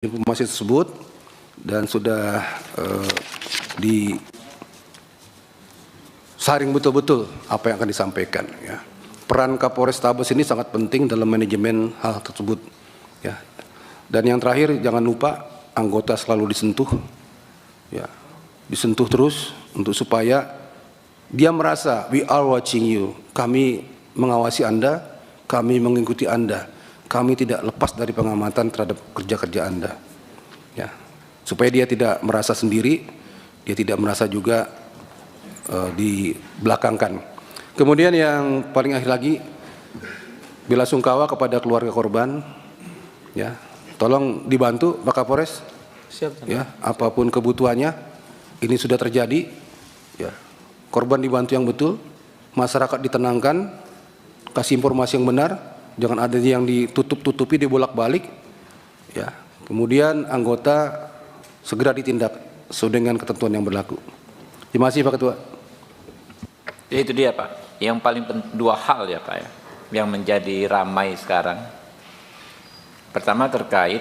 informasi tersebut dan sudah disaring betul-betul apa yang akan disampaikan. Ya. Peran Kapolres Tabes ini sangat penting dalam manajemen hal tersebut. Ya. Dan yang terakhir, jangan lupa anggota selalu disentuh, ya, disentuh terus untuk supaya dia merasa we are watching you, kami mengawasi Anda, kami mengikuti Anda. Kami tidak lepas dari pengamatan terhadap kerja-kerja Anda. Ya. Supaya dia tidak merasa sendiri, dia tidak merasa juga dibelakangkan. Kemudian yang paling akhir lagi, bela sungkawa kepada keluarga korban. Ya. Tolong dibantu Pak Kapolres. Siap. Ya, apapun kebutuhannya, ini sudah terjadi. Ya. Korban dibantu yang betul, masyarakat ditenangkan, kasih informasi yang benar. Jangan ada yang ditutup-tutupi, dibolak-balik. Ya. Kemudian anggota segera ditindak sesuai dengan ketentuan yang berlaku. Terima kasih Pak Ketua. Ya, itu dia Pak. Yang paling dua hal ya Pak ya, yang menjadi ramai sekarang. Pertama terkait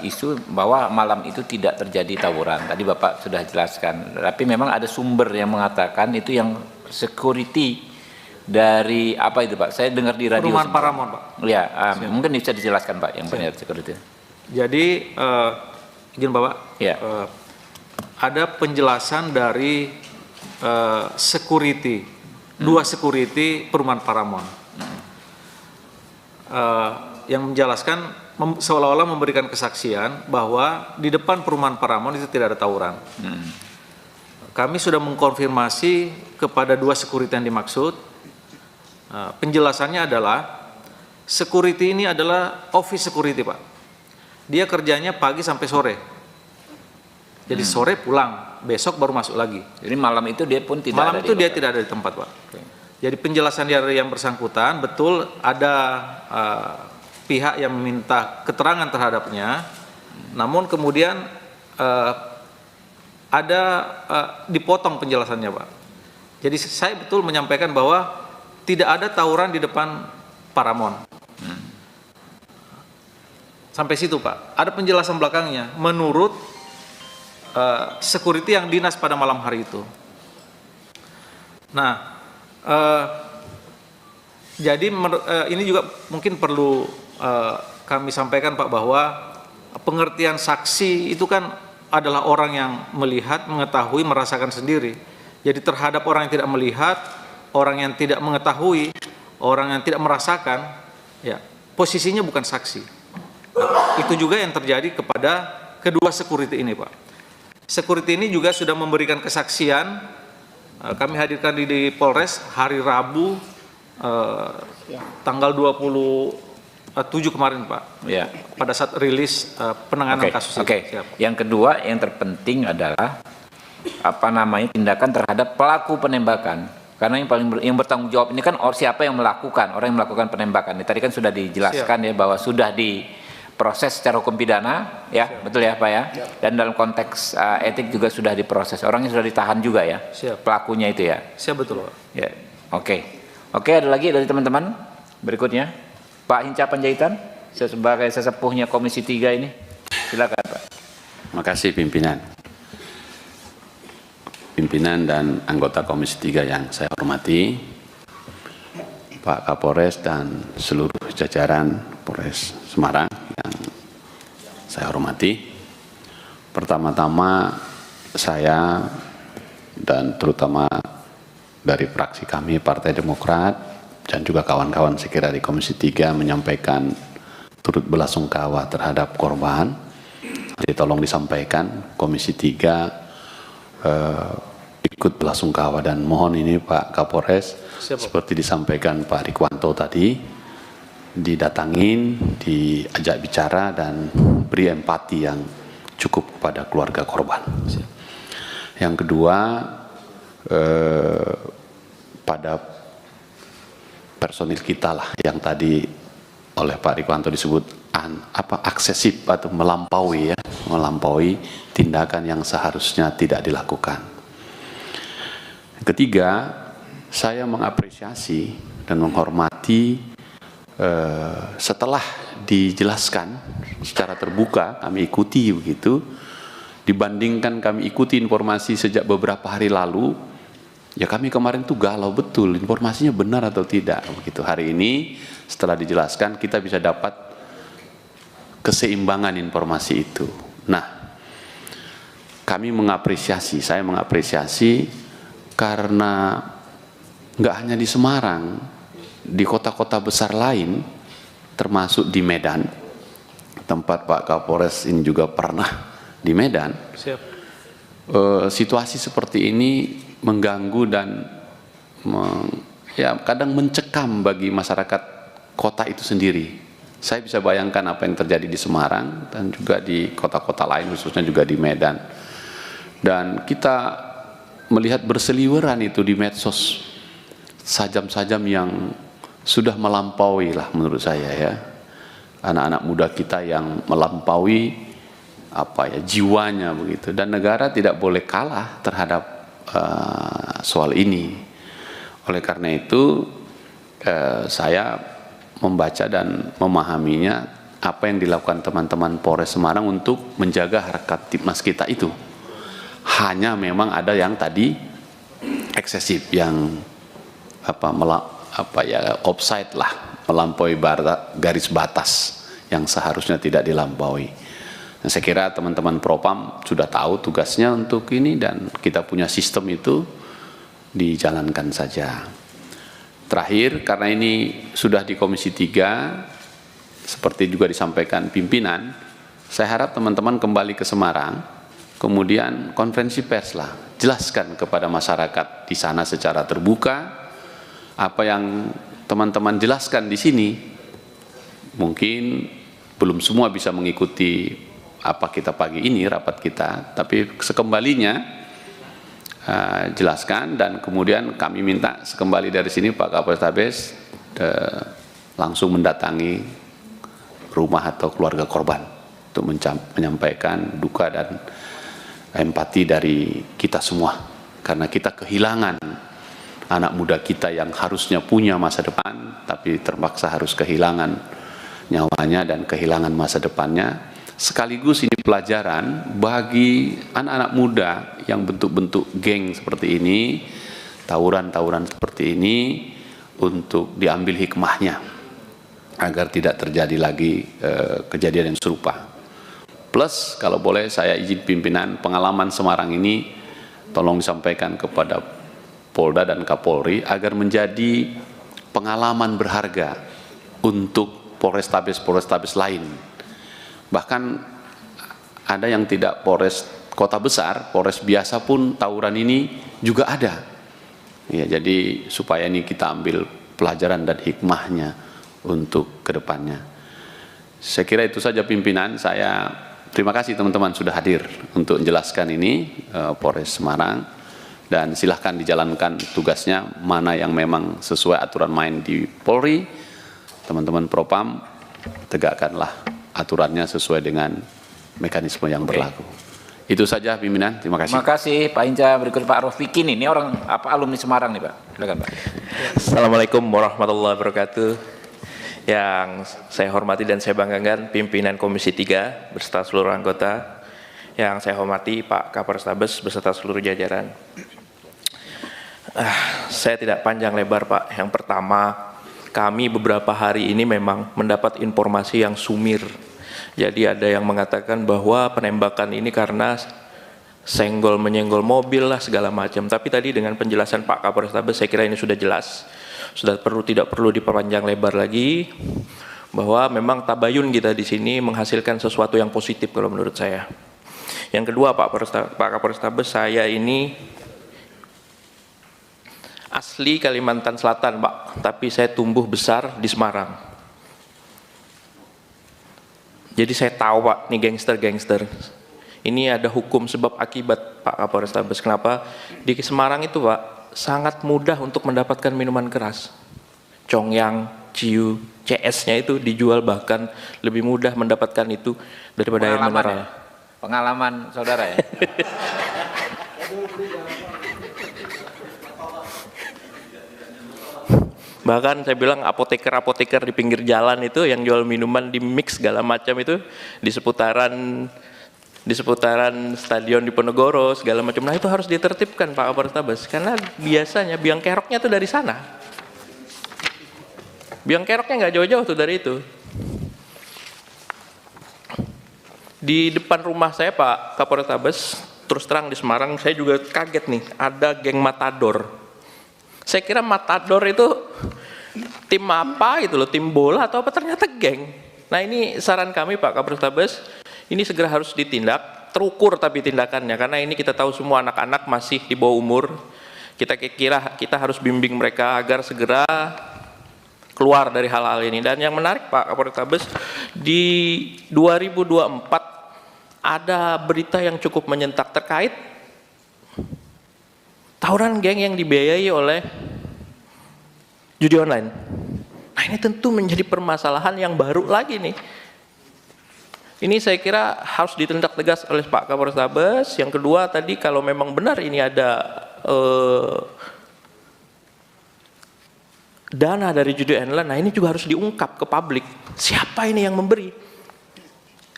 isu bahwa malam itu tidak terjadi tawuran. Tadi Bapak sudah jelaskan. Tapi memang ada sumber yang mengatakan itu yang security dari apa itu Pak? Saya dengar di radio. Perumahan Paramount Pak. Ya, mungkin bisa dijelaskan Pak yang benar security. Jadi izin Bapak, ya. Ada penjelasan dari security, dua security Perumahan Paramount, yang menjelaskan seolah-olah memberikan kesaksian bahwa di depan Perumahan Paramount itu tidak ada tawuran. Kami sudah mengkonfirmasi kepada dua security yang dimaksud. Penjelasannya adalah security ini adalah office security Pak. Dia kerjanya pagi sampai sore. Jadi sore pulang, besok baru masuk lagi. Jadi malam itu dia pun tidak malam ada itu di dia tidak ada di tempat Pak. Okay. Jadi penjelasan dari yang bersangkutan betul ada pihak yang meminta keterangan terhadapnya. Namun kemudian ada dipotong penjelasannya Pak. Jadi saya betul menyampaikan bahwa tidak ada tawuran di depan Paramount. Sampai situ Pak. Ada penjelasan belakangnya menurut security yang dinas pada malam hari itu. Nah, jadi ini juga mungkin perlu kami sampaikan Pak bahwa pengertian saksi itu kan adalah orang yang melihat, mengetahui, merasakan sendiri. Jadi terhadap orang yang tidak melihat, orang yang tidak mengetahui, orang yang tidak merasakan, ya posisinya bukan saksi. Nah, itu juga yang terjadi kepada kedua security ini Pak. Security ini juga sudah memberikan kesaksian. Kami hadirkan di Polres hari Rabu tanggal 27 kemarin Pak. Ya. Pada saat rilis penanganan kasus ini. Yang kedua yang terpenting adalah tindakan terhadap pelaku penembakan. Karena yang bertanggung jawab ini kan siapa yang melakukan, orang yang melakukan penembakan. Tadi kan sudah dijelaskan ya bahwa sudah diproses secara hukum pidana, ya betul ya Pak ya. Dan dalam konteks etik juga sudah diproses. Orangnya sudah ditahan juga ya, pelakunya itu ya. Siap betul Pak. Ya, oke, ada lagi dari teman-teman berikutnya, Pak Hinca Panjaitan sebagai sesepuhnya Komisi 3 ini, silakan Pak. Terima kasih pimpinan dan anggota Komisi 3 yang saya hormati, Pak Kapolres dan seluruh jajaran Polres Semarang yang saya hormati. Pertama-tama saya dan terutama dari fraksi kami Partai Demokrat dan juga kawan-kawan saya kira di Komisi 3 menyampaikan turut belasungkawa terhadap korban. Jadi tolong disampaikan Komisi 3 ikut belasungkawa dan mohon ini Pak Kapolres seperti disampaikan Pak Rikwanto tadi, didatangin, diajak bicara dan beri empati yang cukup kepada keluarga korban. Yang kedua, pada personil kita lah yang tadi oleh Pak Rikwanto disebut aksesif atau melampaui tindakan yang seharusnya tidak dilakukan. Ketiga, saya mengapresiasi dan menghormati setelah dijelaskan secara terbuka, kami ikuti begitu, dibandingkan kami ikuti informasi sejak beberapa hari lalu, ya kami kemarin tuh galau betul, informasinya benar atau tidak begitu. Hari ini setelah dijelaskan kita bisa dapat keseimbangan informasi itu. Nah, kami mengapresiasi, saya mengapresiasi karena nggak hanya di Semarang, di kota-kota besar lain, termasuk di Medan, tempat Pak Kapolres ini juga pernah di Medan. Siap. Situasi seperti ini mengganggu dan ya kadang mencekam bagi masyarakat kota itu sendiri. Saya bisa bayangkan apa yang terjadi di Semarang dan juga di kota-kota lain, khususnya juga di Medan. Dan kita melihat berseliweran itu di medsos, sajam-sajam yang sudah melampaui lah menurut saya ya, anak-anak muda kita yang melampaui jiwanya begitu, dan negara tidak boleh kalah terhadap soal ini. Oleh karena itu saya membaca dan memahaminya apa yang dilakukan teman-teman Polres Semarang untuk menjaga harkat tipmas kita itu. Hanya memang ada yang tadi eksesif, yang offside lah, melampaui garis batas yang seharusnya tidak dilampaui. Nah, saya kira teman-teman Propam sudah tahu tugasnya untuk ini dan kita punya sistem itu, dijalankan saja. Terakhir, karena ini sudah di Komisi 3, seperti juga disampaikan pimpinan, saya harap teman-teman kembali ke Semarang, kemudian konferensi pers lah, jelaskan kepada masyarakat di sana secara terbuka apa yang teman-teman jelaskan di sini. Mungkin belum semua bisa mengikuti apa kita pagi ini, rapat kita, tapi sekembalinya jelaskan, dan kemudian kami minta sekembali dari sini Pak Kapolres langsung mendatangi rumah atau keluarga korban untuk menyampaikan duka dan empati dari kita semua, karena kita kehilangan anak muda kita yang harusnya punya masa depan, tapi terpaksa harus kehilangan nyawanya dan kehilangan masa depannya. Sekaligus ini pelajaran bagi anak-anak muda yang bentuk-bentuk geng seperti ini, tawuran-tawuran seperti ini, untuk diambil hikmahnya agar tidak terjadi lagi kejadian yang serupa. Plus, kalau boleh saya izin pimpinan, pengalaman Semarang ini tolong disampaikan kepada Polda dan Kapolri agar menjadi pengalaman berharga untuk Polrestabes lain. Bahkan ada yang tidak Polres kota besar, Polres biasa pun tawuran ini juga ada. Ya, jadi supaya ini kita ambil pelajaran dan hikmahnya untuk kedepannya. Saya kira itu saja pimpinan. Saya terima kasih teman-teman sudah hadir untuk menjelaskan ini Polres Semarang, dan silahkan dijalankan tugasnya mana yang memang sesuai aturan main di Polri. Teman-teman Propam, tegakkanlah aturannya sesuai dengan mekanisme yang berlaku. Itu saja pimpinan, terima kasih. Terima kasih Pak Inca. Berikut Pak Rofikin, ini orang alumni Semarang nih Pak. Silakan Pak. Assalamualaikum warahmatullahi wabarakatuh. Yang saya hormati dan saya banggakan pimpinan Komisi 3 beserta seluruh anggota. Yang saya hormati Pak Kapolrestabes beserta seluruh jajaran. Saya tidak panjang lebar Pak. Yang pertama, kami beberapa hari ini memang mendapat informasi yang sumir. Jadi ada yang mengatakan bahwa penembakan ini karena senggol menyenggol mobil lah segala macam. Tapi tadi dengan penjelasan Pak Kapolrestabes saya kira ini sudah jelas. Tidak perlu diperpanjang lebar lagi, bahwa memang tabayun kita di sini menghasilkan sesuatu yang positif kalau menurut saya. Yang kedua Pak Kapolrestabes, saya ini asli Kalimantan Selatan Pak, tapi saya tumbuh besar di Semarang. Jadi saya tahu Pak, nih gangster-gangster. Ini ada hukum sebab akibat Pak Kapolrestabes. Kenapa? Di Semarang itu Pak, sangat mudah untuk mendapatkan minuman keras. Congyang, Ciu, CS-nya itu dijual, bahkan lebih mudah mendapatkan itu daripada air mineral. Pengalaman saudara ya? Bahkan saya bilang apoteker-apoteker di pinggir jalan itu yang jual minuman di mix segala macam itu di seputaran stadion Diponegoro segala macam. Nah itu harus ditertibkan Pak Kapolrestabes, karena biasanya biang keroknya tuh dari sana. Biang keroknya nggak jauh-jauh tuh dari itu. Di depan rumah saya Pak Kapolrestabes, terus terang di Semarang, saya juga kaget nih, ada geng matador. Saya kira matador itu tim apa gitu loh, tim bola atau apa, ternyata geng. Nah ini saran kami Pak Kapolrestabes, ini segera harus ditindak, terukur tapi tindakannya, karena ini kita tahu semua anak-anak masih di bawah umur. Kita harus bimbing mereka agar segera keluar dari hal-hal ini. Dan yang menarik Pak Kapolrestabes, di 2024 ada berita yang cukup menyentak terkait tawuran geng yang dibiayai oleh judi online. Nah ini tentu menjadi permasalahan yang baru lagi nih. Ini saya kira harus ditindak tegas oleh Pak Kapolrestabes. Yang kedua tadi, kalau memang benar ini ada dana dari judi online, nah ini juga harus diungkap ke publik. Siapa ini yang memberi?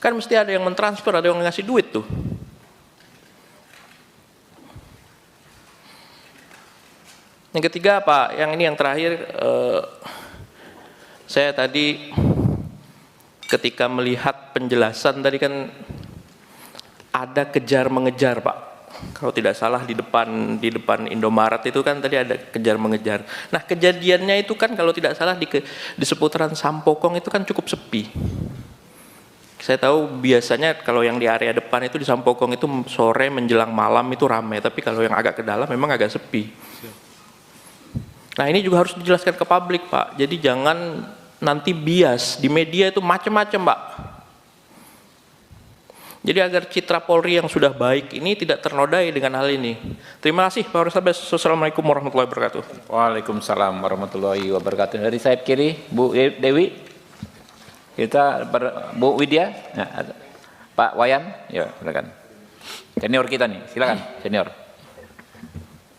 Kan mesti ada yang mentransfer, ada yang ngasih duit tuh. Yang ketiga Pak, yang ini yang terakhir, saya tadi ketika melihat penjelasan tadi kan ada kejar mengejar Pak. Kalau tidak salah di depan Indomaret itu kan tadi ada kejar mengejar. Nah kejadiannya itu kan kalau tidak salah di seputaran Sampokong itu kan cukup sepi. Saya tahu biasanya kalau yang di area depan itu di Sampokong itu sore menjelang malam itu ramai, tapi kalau yang agak ke dalam memang agak sepi. Nah ini juga harus dijelaskan ke publik Pak. Jadi jangan nanti bias di media itu macam-macam Pak. Jadi agar citra Polri yang sudah baik ini tidak ternodai dengan hal ini. Terima kasih Pak Kapolrestabes. Assalamualaikum warahmatullahi wabarakatuh. Waalaikumsalam warahmatullahi wabarakatuh. Dari sayap kiri, Bu Dewi. Bu Widya. Nah, Pak Wayan. Ya, silakan. Senior kita nih, silakan senior.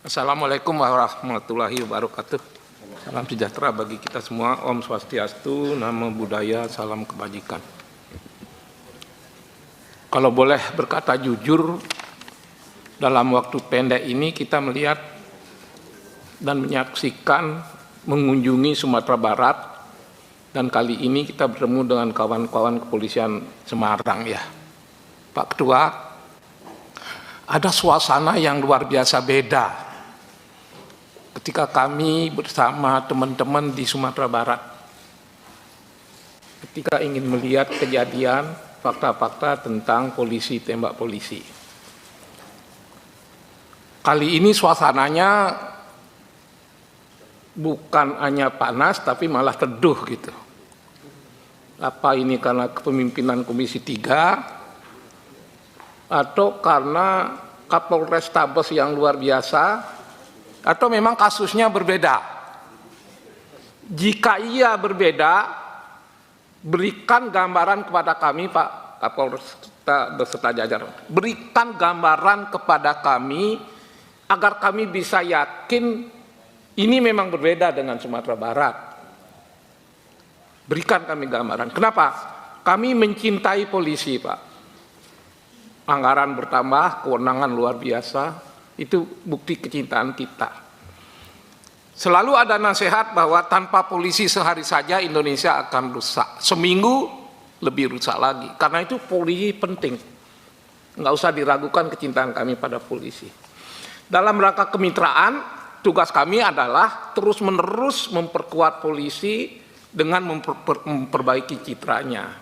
Assalamualaikum warahmatullahi wabarakatuh. Salam sejahtera bagi kita semua. Om Swastiastu, Namo Buddhaya, salam kebajikan. Kalau boleh berkata jujur, dalam waktu pendek ini kita melihat dan menyaksikan mengunjungi Sumatera Barat, dan kali ini kita bertemu dengan kawan-kawan kepolisian Semarang ya. Pak Ketua, ada suasana yang luar biasa beda ketika kami bersama teman-teman di Sumatera Barat, ketika ingin melihat kejadian fakta-fakta tentang polisi tembak polisi. Kali ini suasananya bukan hanya panas tapi malah teduh gitu. Apa ini karena kepemimpinan Komisi 3 atau karena Kapolrestabes yang luar biasa, atau memang kasusnya berbeda? Jika iya berbeda, berikan gambaran kepada kami Pak Kapolres beserta jajaran. Berikan gambaran kepada kami agar kami bisa yakin ini memang berbeda dengan Sumatera Barat. Berikan kami gambaran. Kenapa? Kami mencintai polisi Pak. Anggaran bertambah, kewenangan luar biasa, itu bukti kecintaan kita. Selalu ada nasihat bahwa tanpa polisi sehari saja Indonesia akan rusak. Seminggu lebih rusak lagi. Karena itu polisi penting. Nggak usah diragukan kecintaan kami pada polisi. Dalam rangka kemitraan, tugas kami adalah terus-menerus memperkuat polisi dengan memperbaiki citranya.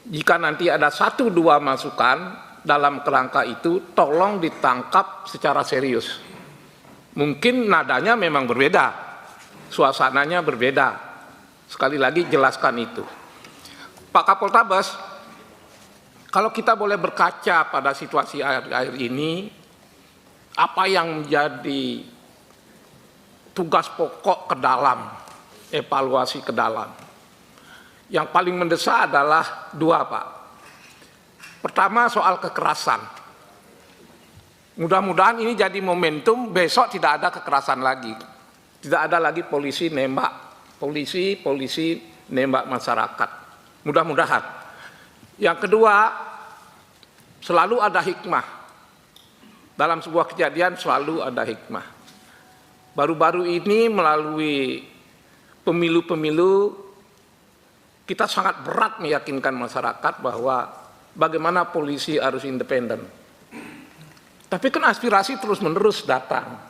Jika nanti ada 1-2 masukan dalam kerangka itu, tolong ditangkap secara serius. Mungkin nadanya memang berbeda, suasananya berbeda. Sekali lagi jelaskan itu. Pak Kapolrestabes, kalau kita boleh berkaca pada situasi akhir-akhir ini, apa yang menjadi tugas pokok ke dalam, evaluasi ke dalam? Yang paling mendesak adalah 2 Pak. Pertama soal kekerasan. Mudah-mudahan ini jadi momentum, besok tidak ada kekerasan lagi. Tidak ada lagi polisi nembak masyarakat. Mudah-mudahan. Yang kedua, selalu ada hikmah. Dalam sebuah kejadian selalu ada hikmah. Baru-baru ini melalui pemilu-pemilu, kita sangat berat meyakinkan masyarakat bahwa bagaimana polisi harus independen. Tapi kan aspirasi terus-menerus datang.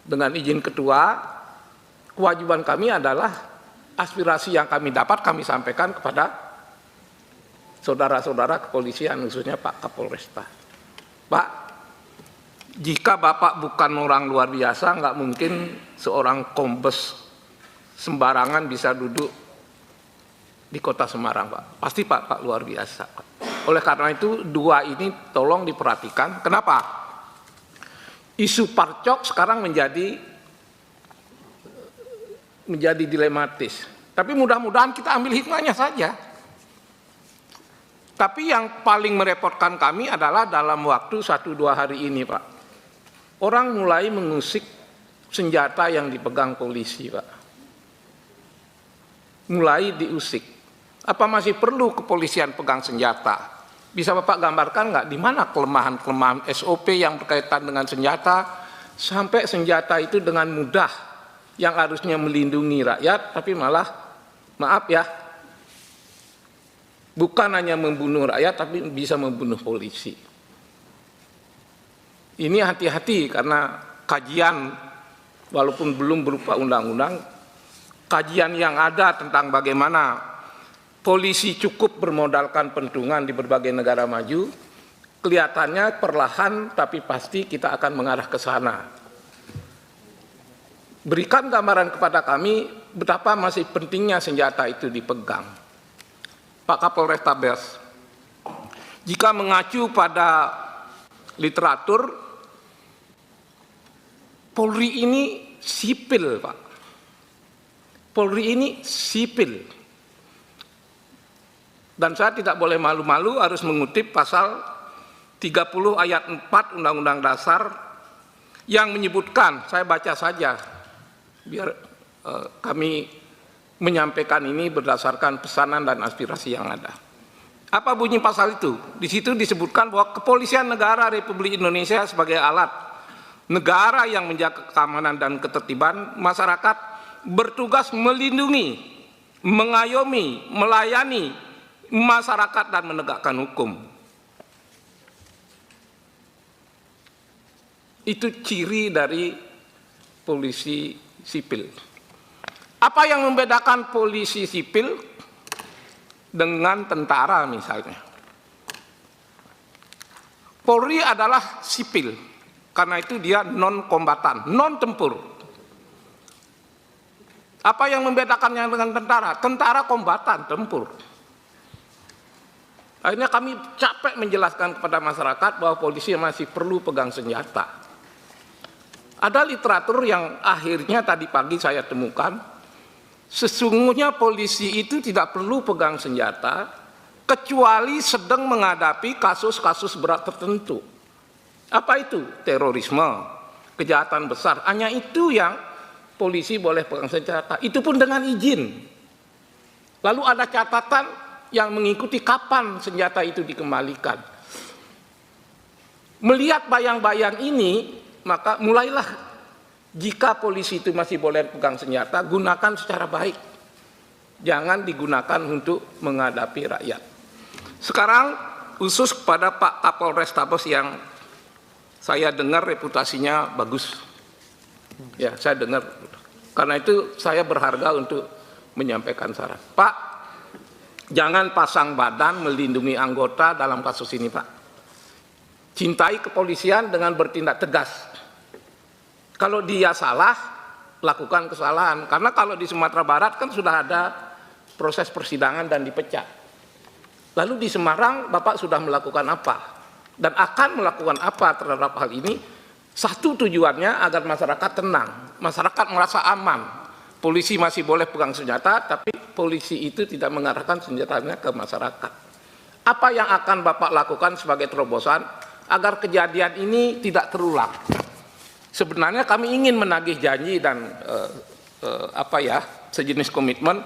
Dengan izin ketua, kewajiban kami adalah aspirasi yang kami dapat kami sampaikan kepada saudara-saudara kepolisian, khususnya Pak Kapolresta. Pak, jika Bapak bukan orang luar biasa, nggak mungkin seorang kombes sembarangan bisa duduk di kota Semarang, Pak. Pasti Pak luar biasa, Pak. Oleh karena itu, dua ini tolong diperhatikan. Kenapa? Isu parcok sekarang menjadi dilematis. Tapi mudah-mudahan kita ambil hikmahnya saja. Tapi yang paling merepotkan kami adalah dalam waktu 1-2 hari ini, Pak. Orang mulai mengusik senjata yang dipegang polisi, Pak. Mulai diusik. Apa masih perlu kepolisian pegang senjata? Bisa Bapak gambarkan nggak di mana kelemahan-kelemahan SOP yang berkaitan dengan senjata, sampai senjata itu dengan mudah yang harusnya melindungi rakyat, tapi malah, maaf ya, bukan hanya membunuh rakyat, tapi bisa membunuh polisi. Ini hati-hati karena kajian, walaupun belum berupa undang-undang, kajian yang ada tentang bagaimana polisi cukup bermodalkan pentungan di berbagai negara maju, kelihatannya perlahan tapi pasti kita akan mengarah ke sana. Berikan gambaran kepada kami betapa masih pentingnya senjata itu dipegang. Pak Kapolrestabes, jika mengacu pada literatur, Polri ini sipil, Pak. Polri ini sipil. Dan saya tidak boleh malu-malu harus mengutip pasal 30 ayat 4 Undang-Undang Dasar yang menyebutkan, saya baca saja biar kami menyampaikan ini berdasarkan pesanan dan aspirasi yang ada. Apa bunyi pasal itu? Di situ disebutkan bahwa Kepolisian Negara Republik Indonesia sebagai alat negara yang menjaga keamanan dan ketertiban masyarakat bertugas melindungi, mengayomi, melayani masyarakat dan menegakkan hukum. Itu ciri dari polisi sipil. Apa yang membedakan polisi sipil dengan tentara misalnya? Polri adalah sipil, karena itu dia non-kombatan, non-tempur. Apa yang membedakannya dengan tentara? Tentara kombatan, tempur. Akhirnya kami capek menjelaskan kepada masyarakat bahwa polisi masih perlu pegang senjata. Ada literatur yang akhirnya tadi pagi saya temukan, sesungguhnya polisi itu tidak perlu pegang senjata, kecuali sedang menghadapi kasus-kasus berat tertentu. Apa itu? Terorisme, kejahatan besar. Hanya itu yang polisi boleh pegang senjata. Itu pun dengan izin. Lalu ada catatan yang mengikuti kapan senjata itu dikembalikan. Melihat bayang-bayang ini, maka mulailah jika polisi itu masih boleh pegang senjata, gunakan secara baik. Jangan digunakan untuk menghadapi rakyat. Sekarang khusus kepada Pak Kapolrestabes yang saya dengar reputasinya bagus. Ya, saya dengar. Karena itu saya berharga untuk menyampaikan saran. Pak, jangan pasang badan melindungi anggota dalam kasus ini, Pak. Cintai kepolisian dengan bertindak tegas. Kalau dia salah, lakukan kesalahan. Karena kalau di Sumatera Barat kan sudah ada proses persidangan dan dipecat. Lalu di Semarang Bapak sudah melakukan apa? Dan akan melakukan apa terhadap hal ini? Satu tujuannya agar masyarakat tenang, masyarakat merasa aman. Polisi masih boleh pegang senjata, tapi polisi itu tidak mengarahkan senjatanya ke masyarakat. Apa yang akan Bapak lakukan sebagai terobosan agar kejadian ini tidak terulang? Sebenarnya kami ingin menagih janji dan sejenis komitmen.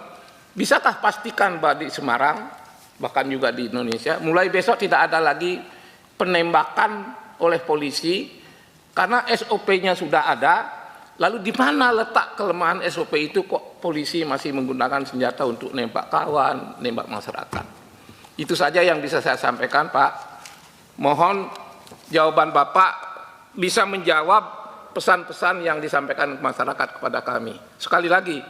Bisakah pastikan bahwa di Semarang, bahkan juga di Indonesia, mulai besok tidak ada lagi penembakan oleh polisi karena SOP-nya sudah ada. Lalu di mana letak kelemahan SOP itu kok polisi masih menggunakan senjata untuk nembak kawan, nembak masyarakat? Itu saja yang bisa saya sampaikan, Pak. Mohon jawaban Bapak bisa menjawab pesan-pesan yang disampaikan ke masyarakat kepada kami. Sekali lagi,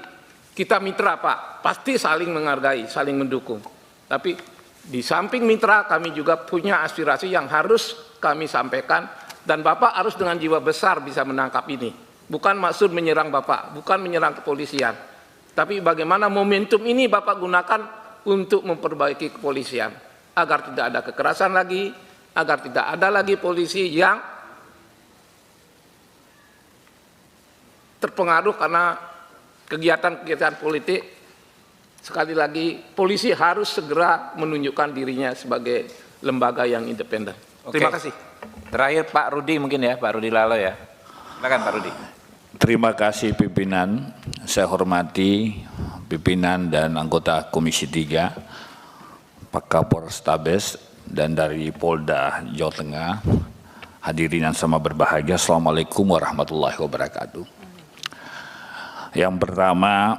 kita mitra, Pak, pasti saling menghargai, saling mendukung. Tapi di samping mitra, kami juga punya aspirasi yang harus kami sampaikan, dan Bapak harus dengan jiwa besar bisa menangkap ini. Bukan maksud menyerang Bapak, bukan menyerang kepolisian, tapi bagaimana momentum ini Bapak gunakan untuk memperbaiki kepolisian, agar tidak ada kekerasan lagi, agar tidak ada lagi polisi yang terpengaruh karena kegiatan-kegiatan politik. Sekali lagi, polisi harus segera menunjukkan dirinya sebagai lembaga yang independen. Terima kasih. Terakhir Pak Rudi mungkin ya, Pak Rudi Lalo ya. Silakan Pak Rudi. Terima kasih pimpinan. Saya hormati pimpinan dan anggota Komisi 3, Pak Kapolrestabes dan dari Polda Jawa Tengah. Hadirin yang sama berbahagia, Assalamualaikum warahmatullahi wabarakatuh. Yang pertama,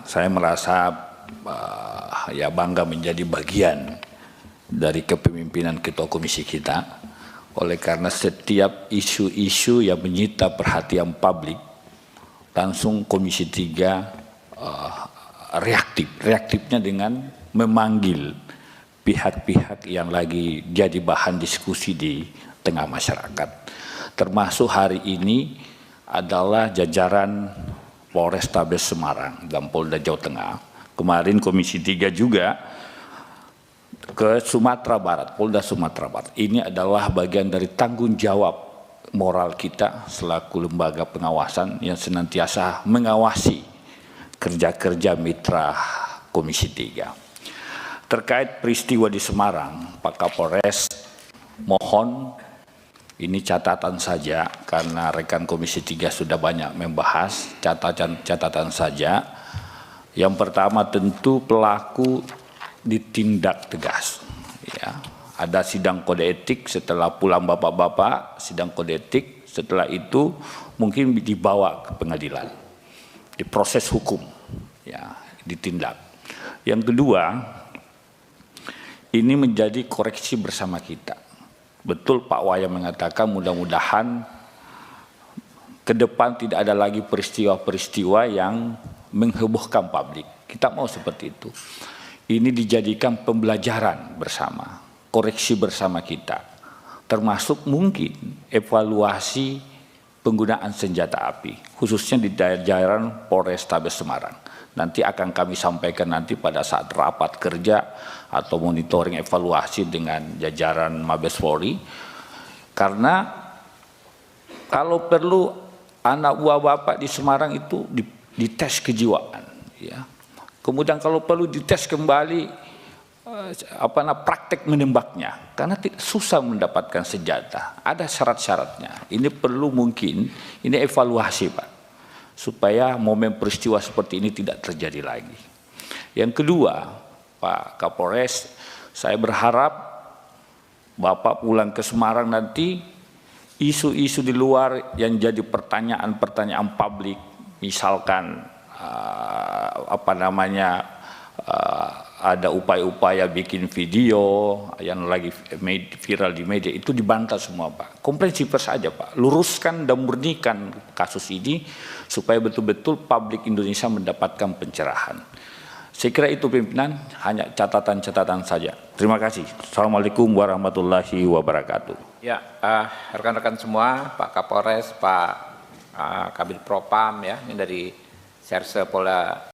saya merasa ya bangga menjadi bagian dari kepemimpinan Ketua Komisi kita, oleh karena setiap isu-isu yang menyita perhatian publik, langsung Komisi 3 reaktifnya dengan memanggil pihak-pihak yang lagi jadi bahan diskusi di tengah masyarakat. Termasuk hari ini adalah jajaran Polrestabes Semarang dan Polda Jawa Tengah. Kemarin Komisi 3 juga ke Sumatera Barat, Polda Sumatera Barat. Ini adalah bagian dari tanggung jawab moral kita selaku lembaga pengawasan yang senantiasa mengawasi kerja-kerja mitra Komisi 3. Terkait peristiwa di Semarang, Pak Kapolres, mohon ini catatan saja karena rekan Komisi 3 sudah banyak membahas, catatan saja. Yang pertama tentu pelaku ditindak tegas. Ya, ada sidang kode etik setelah pulang bapak-bapak, sidang kode etik. Setelah itu mungkin dibawa ke pengadilan, diproses hukum, ya, ditindak. Yang kedua, ini menjadi koreksi bersama kita. Betul Pak Wayan mengatakan mudah-mudahan ke depan tidak ada lagi peristiwa-peristiwa yang menghebohkan publik. Kita mau seperti itu. Ini dijadikan pembelajaran bersama, koreksi bersama kita. Termasuk mungkin evaluasi penggunaan senjata api, khususnya di jajaran Polrestabes Semarang. Nanti akan kami sampaikan nanti pada saat rapat kerja atau monitoring evaluasi dengan jajaran Mabes Polri. Karena kalau perlu anak buah Bapak di Semarang itu dites kejiwaan, ya. Kemudian kalau perlu dites kembali praktek menembaknya, karena susah mendapatkan senjata, ada syarat-syaratnya. Ini perlu mungkin ini evaluasi Pak, supaya momen peristiwa seperti ini tidak terjadi lagi. Yang kedua, Pak Kapolres, saya berharap Bapak pulang ke Semarang nanti, isu-isu di luar yang jadi pertanyaan-pertanyaan publik, misalkan ada upaya-upaya bikin video yang lagi viral di media, itu dibantah semua Pak. Komprehensif saja Pak, luruskan dan murnikan kasus ini supaya betul-betul publik Indonesia mendapatkan pencerahan. Saya kira itu pimpinan, hanya catatan-catatan saja. Terima kasih. Assalamualaikum warahmatullahi wabarakatuh. Ya, rekan-rekan semua, Pak Kapolres, Pak Kabid Propam, ya, ini dari Serse Polda